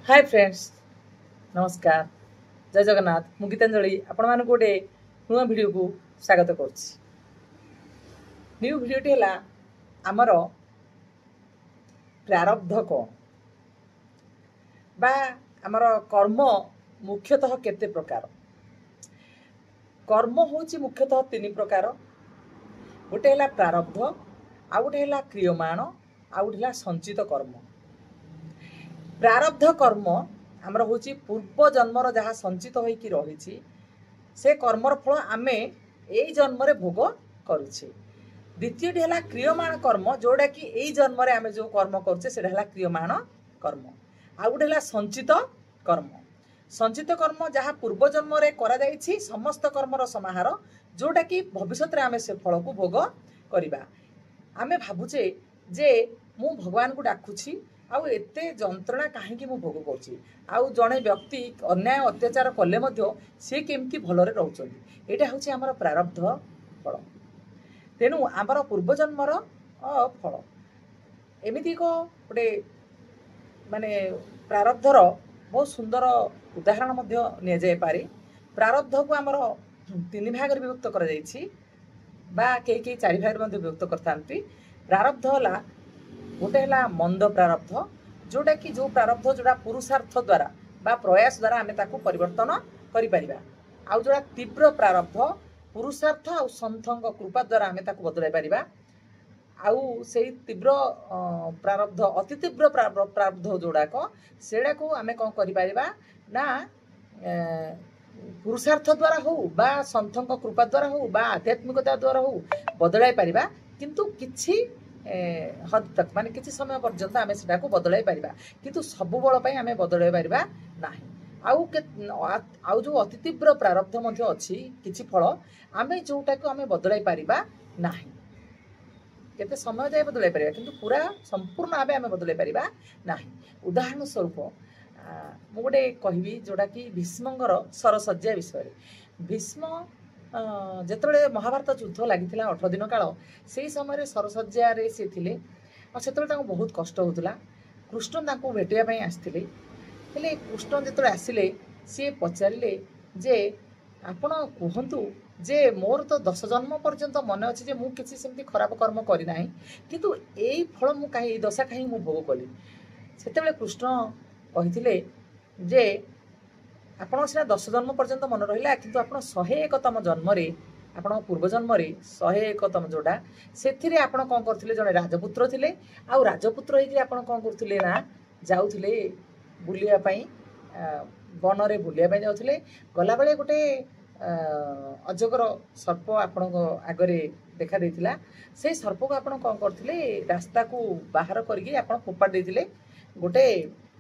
Hi friends, नमस्कार, जय जगन्नाथ। मु गीतांजलि आपण मानक गोटे नुआ वीडियो को स्वागत करुच्ची। न्यू वीडियोटी है आमर प्रारब्ध कौन बा आमर कर्म मुख्यतः केते प्रकार। कर्म होची मुख्यतः तीन प्रकार। गोटे है प्रारब्ध, आउ गोटे है क्रियमाण, आउ गोटे है संचित कर्म। प्रारब्ध कर्म आमर हूँ पूर्व जन्मर जहाँ संचित होइकी रही से कर्मर फल आमे एई जन्म रे भोग करुचे। द्वितीयटी है क्रियमाण कर्म, जोड़ा कि एई जन्म रे आमे जो कर्म करुचे से क्रियमाण कर्म। आ गोटे है संचित कर्म। संचित कर्म जहाँ पूर्व जन्म रे करा जाइछि समस्त कर्मर समाहार, जोड़ा कि भविष्य रे आमे से फल को भोग करिबा। आमे भाबुचे जे मु भगवान को डाकुछि आउ एते जंत्रणा कहीं मु भोग करुछि, आउ जड़े व्यक्ति अन्याय अत्याचार कले सी केमती भलरे रहउछन्ति। एटा हउछि हमर प्रारब्ध फल। तेणु आमर पूर्वजन्मर फल एमिति को गोटे माने प्रारब्धर बहुत सुंदर उदाहरण मध्य निया जाय पारे। प्रारब्ध को आमर तीन भाग विभक्त करा जायछि बा के चारि भाग मध्य विभक्त करथांती। प्रारब्ध होला गोटे है मंद प्रारब्ध, जोटा कि जो प्रारब्ध जोड़ा पुरुषार्थ द्वारा बा प्रयास द्वारा आमे ताकू परिवर्तन करि परिबा। आउ जोड़ा तीव्र प्रारब्ध पुरुषार्थ आउ संतंग कृपा द्वारा आमे ताकू बदलाई परिबा। आउ से तीव्र प्रारब्ध अति तीव्र प्रारब्ध जोड़ाक सेड़ा को आमे कौन करि परिबा ना पुरुषार्थ द्वारा हो बा संतंग कृपा द्वारा हो बा आध्यात्मिकता द्वारा हो बदलाई परिबा। किंतु किछि हद तक माने किसी समय पर्यंत आमे सेटा को बदलाई परिबा, किंतु सब बळ पई आमे बदलाई परिबा नाही। आउ जो अति तीव्र प्रारब्ध मध्य अछि किछि फल आमे जोटा को आमे बदलाई परिबा नाही। केते समय जाय बदलाई परिबा, किंतु पूरा संपूर्ण आमे बदलाई परिबा नाही। उदाहरण स्वरूप मु गोटे कहबी जोटा कि भीष्मंगर सरसज्जा विषय। भीष्म जेतबेले महाभारत युद्ध लागिथिला 18 दिन काल से समय सरसज्जा रे से थिले और सेतबेले ताको बहुत कष्ट होतला। कृष्ण ताको भेटिया पई आस्थिले। हेले कृष्ण जेतबेले आसिले से पचारिले जे आपण कहंतु जे मोर तो 10 जन्म पर्यंत मन अछि जे मु किछि सेमती खराब कर्म करि नाही, किंतु एई फल मु काहे दशा काहे मु भोग कली। सेतबेले कृष्ण कहिथिले जे आपण सिना 10 जन्म पर्यंत मन रहिला, किंतु आपण 101तम जन्म रे आपण पूर्व जन्म रे 101तम जोड़ा सेथिरे आपण कोन करथिले जने राजपुत्र थिले। आउ राजपुत्र हेकि आपण कोन करथिले ना जाउथिले बुलिया पई वन रे बुलिया पई जाउथिले। गला बेले गोटे अजगर सर्प आपण आगरे देखा देथिला। से सर्प को आपण कोन करथिले रास्ता को बाहर करके आपण फोपाड़ देथिले गोटे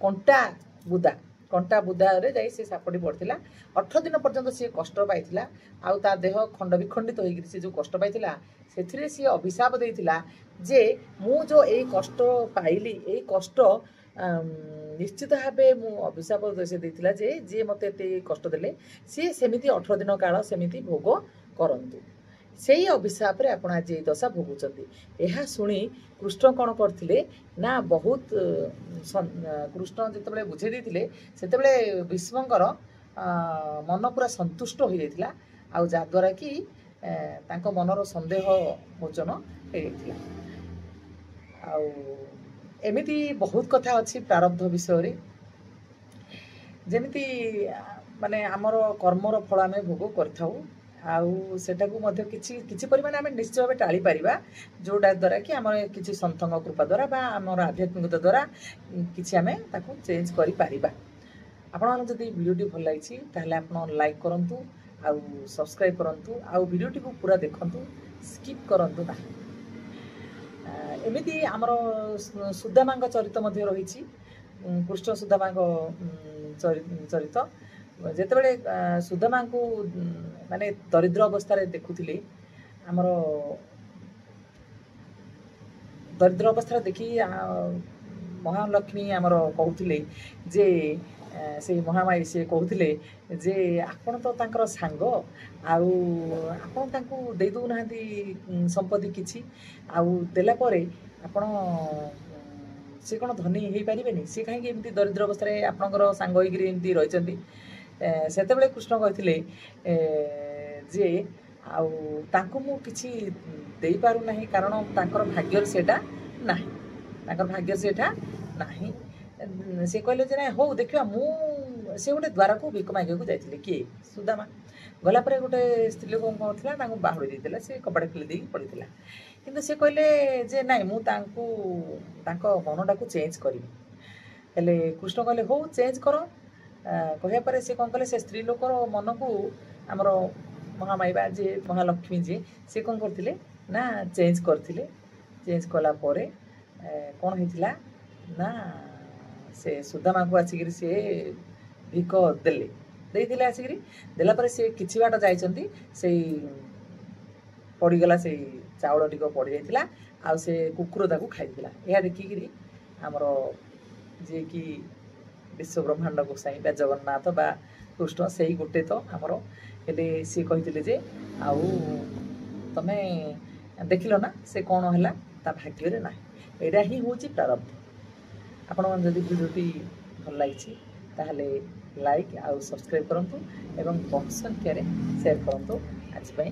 कंटा बुदा रे जाई से सापटी पड़थिला। 18 दिन पर्यंत सी कष्ट पाइथिला। आउ ता देह खंड विखंडित तो होइगिरि से जो कष्ट पाइथिला सेथिरे सी अभिशाप देइथिला जे मु जो एई कष्ट पाइली एई कष्ट निश्चित भावे मु अभिशाप से देइथिला जे जे मते एते कष्ट देले सी सेमिति 18 दिन काल सेमिति भोग करंतु। सेई अभिशाप रे आपण आज दशा भोगुचंती। एहा सुनी कृष्ण कौन करथिले ना बहुत कृष्ण जितेबाला बुझे देते सेतेबेले भीष्मंकर मन पूरा संतुष्ट हो जाइथिला। आउ जाद्वारा कि तांको मनर संदेह मोचन हो जाइथिला। आउ एमिति बहुत कथा अछि प्रारब्ध विषय रे। जेमिति माने हमर कर्मर फल आमे भोग करथाउ आउ सेटा को मध्य किछि परिमाण आमे निश्चय भावे टाळी परिबा, जोडा द्वारा कि हमर किछि संतंग कृपा द्वारा बा हमर आध्यात्मिकता द्वारा किछि आमे ताको चेंज करि परिबा। आपण जदि वीडियोटी भल लागिछि ताहले आपण लाइक करंतु आउ सब्सक्राइब करंतु आउ वीडियोटी को पूरा देखंतु, स्किप करंतु ना। एमिति हमर सुदामांग चरित मध्य रहिछि। कृष्ण सुदामांग चरित जेतेबेले सुदामा को माने दरिद्र अवस्था रे देखुथिले हमर दरिद्र अवस्था देखी महालक्ष्मी आमर कहूथिले जे से महामाई से कहूथिले जे आपण तो तांकर सांग आउ आपण तांको दे दउ नाहंती संपत्ति किछि आउ देला परे आपण ସେ କ'ଣ ଧନୀ ହେଇପାରିବେନି? ସେ କାହିଁକି ଏମିତି ଦରିଦ୍ର ଅବସ୍ଥାରେ ଆପଣଙ୍କର ସାଙ୍ଗ ହେଇକିରି ଏମିତି ରହିଛନ୍ତି? ସେତେବେଳେ କୃଷ୍ଣ କହିଥିଲେ ଯେ ଆଉ ତାଙ୍କୁ ମୁଁ କିଛି ଦେଇପାରୁନାହିଁ, କାରଣ ତାଙ୍କର ଭାଗ୍ୟରେ ସେଇଟା ନାହିଁ, ତାଙ୍କର ଭାଗ୍ୟରେ ସେଇଟା ନାହିଁ। ସେ କହିଲେ ଯେ ନାଇଁ ହଉ ଦେଖିବା, ମୁଁ ସେ ଗୋଟେ ଦ୍ୱାରକୁ ଭିକ ମାଗିବାକୁ ଯାଇଥିଲେ, କିଏ? ସୁଦାମା। ଗଲା ପରେ ଗୋଟେ ସ୍ତ୍ରୀ ଲୋକ କ'ଣ ଥିଲା, ତାଙ୍କୁ ବାହୁଡ଼ି ଦେଇଥିଲା, ସେ କବାଟ ଖୋଲି ଦେଇକି ପଡ଼ିଥିଲା। କିନ୍ତୁ ସେ କହିଲେ ଯେ ନାଇଁ ମୁଁ ତାଙ୍କ ମନଟାକୁ ଚେଞ୍ଜ କରିବି। ହେଲେ କୃଷ୍ଣ କହିଲେ ହଉ ଚେଞ୍ଜ କର। କହିବା ପରେ ସେ କ'ଣ କଲେ, ସେ ସ୍ତ୍ରୀ ଲୋକର ମନକୁ ଆମର ମହାମାଇବା ଯିଏ, ମହାଲକ୍ଷ୍ମୀ ଯିଏ, ସେ କ'ଣ କରିଥିଲେ ନା ଚେଞ୍ଜ କରିଥିଲେ। ଚେଞ୍ଜ କଲା ପରେ କ'ଣ ହେଇଥିଲା ନା ସେ ସୁଦାମାକୁ ଆସିକିରି ସେ ଭିକ ଦେଇଥିଲେ ଆସିକିରି। ଦେଲା ପରେ ସେ କିଛି ବାଟ ଯାଇଛନ୍ତି, ସେଇ ପଡ଼ିଗଲା, ସେଇ ଚାଉଳ ଟିକ ପଡ଼ିଯାଇଥିଲା, ଆଉ ସେ କୁକୁର ତାକୁ ଖାଇଥିଲା। ଏହା ଦେଖିକିରି ଆମର ଯିଏକି ବିଶ୍ୱବ୍ରହ୍ମାଣ୍ଡ ଗୋସାଇଁ ବା ଜଗନ୍ନାଥ ବା କୃଷ୍ଣ, ସେଇ ଗୋଟେ ତ ଆମର। ହେଲେ ସିଏ କହିଥିଲେ ଯେ ଆଉ ତମେ ଦେଖିଲ ନା ସେ କ'ଣ ହେଲା, ତା ଭାଗ୍ୟରେ ନାହିଁ। ଏଇଟା ହିଁ ହେଉଛି ପ୍ରାରବ୍ଧ। ଆପଣମାନେ ଯଦି ଭିଡ଼ିଓଟି ଭଲ ଲାଗିଛି ତାହେଲେ ଲାଇକ୍ ଆଉ ସବସ୍କ୍ରାଇବ୍ କରନ୍ତୁ ଏବଂ ବହୁ ସଂଖ୍ୟାରେ ସେୟାର କରନ୍ତୁ। ଆଜି ପାଇଁ